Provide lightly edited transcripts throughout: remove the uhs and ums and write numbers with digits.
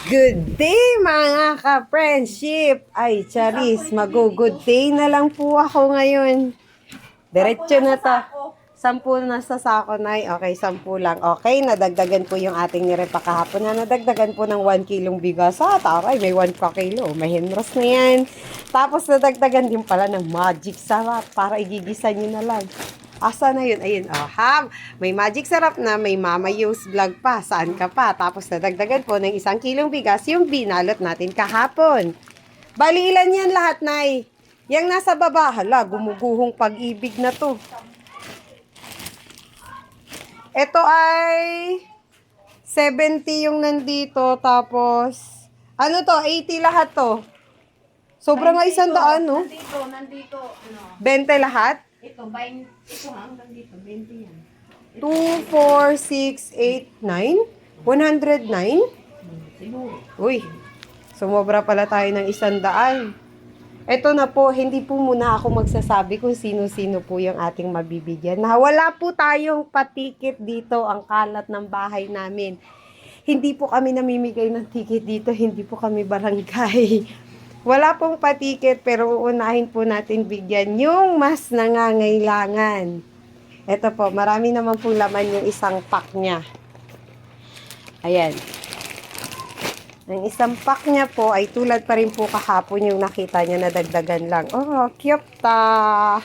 Good day mga ka-friendship! Ay, Charis, mag-good day na lang po ako ngayon. Diretso na to. 10 na sa sako na. Okay, 10 lang. Okay, nadagdagan po yung ating nirepa kahapon na nadagdagan po ng 1 kilong bigas. Taray, may 1 ka kilo. May henros na yan. Tapos nadagdagan din pala ng magic sarap para igigisa nyo na lang. Asa na yun? Ayun, may magic sarap na, may Mama Yos vlog pa. Saan ka pa? Tapos nadagdagan po ng 1 kilong bigas yung binalot natin kahapon. Bali, ilan yan lahat, Nay? Yang nasa baba, hala, gumuguhong pag-ibig na to. Ito ay 70 yung nandito, tapos, ano to, 80 lahat to. Sobrang nga 100, no? Nandito, ano? 20 lahat? Ito, 20, ito hanggang dito, 20 yan. 2, 4, 6, 8, 9? 109? Siguro. Uy, sumobra pala tayo ng 100. Ito na po, hindi po muna ako magsasabi kung sino-sino po yung ating mabibigyan. Wala po tayong patikit dito, ang kalat ng bahay namin. Hindi po kami namimigay ng ticket dito, hindi po kami barangay. Wala pong patikit, pero uunahin po natin bigyan yung mas nangangailangan. Ito po, marami naman pong laman yung isang pack niya. Ayan. Ang isang pack niya po ay tulad pa rin po kahapon yung nakita niya na dagdagan lang. Oh, cute ta!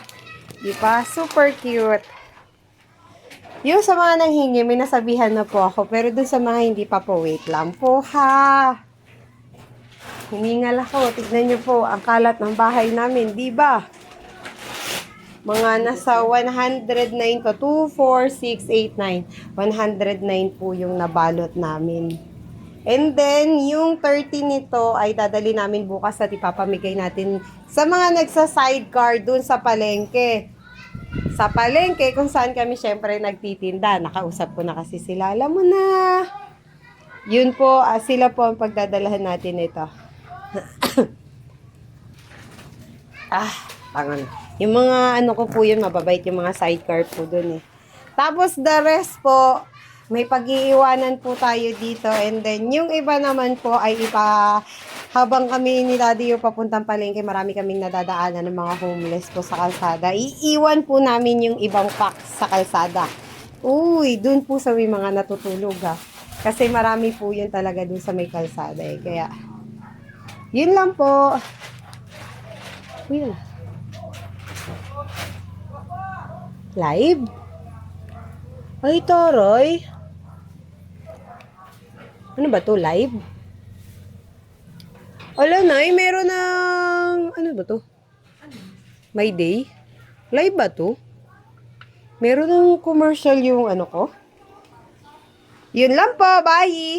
Diba? Super cute. Yung sa mga nanghingi, may nasabihan na po ako. Pero dun sa mga hindi pa po, wait lang po ha. Hiningal ako. Tignan nyo po, ang kalat ng bahay namin. Diba? Mga nasa 109 po. 2, 4, 6, 8, 9. 109 po yung nabalot namin. And then, yung 30 nito ay dadali namin bukas at ipapamigay natin sa mga nagsa-sidecar dun sa palengke. Sa palengke, kung saan kami syempre nagtitinda. Nakausap ko na kasi sila. Alam mo na. Yun po, sila po ang pagdadalahan natin ito. Tangan. Yung mga ano ko po yun, mababait yung mga sidecar po dun eh. Tapos the rest po, may pag-iiwanan po tayo dito. And then, yung iba naman po ay habang kami ni Daddy yung papuntang palengke, marami kaming nadadaanan ng mga homeless po sa kalsada. Iiwan po namin yung ibang pack sa kalsada. Uy, dun po sa may mga natutulog ha. Kasi marami po yun talaga dun sa may kalsada eh. Kaya, yun lang po. Uy, live? Ay, Toroy. Ano ba to? Live? Ala na, meron ng... Ano ba to? My Day? Live ba to? Meron ng commercial yung ano ko? Yun lang po, bye!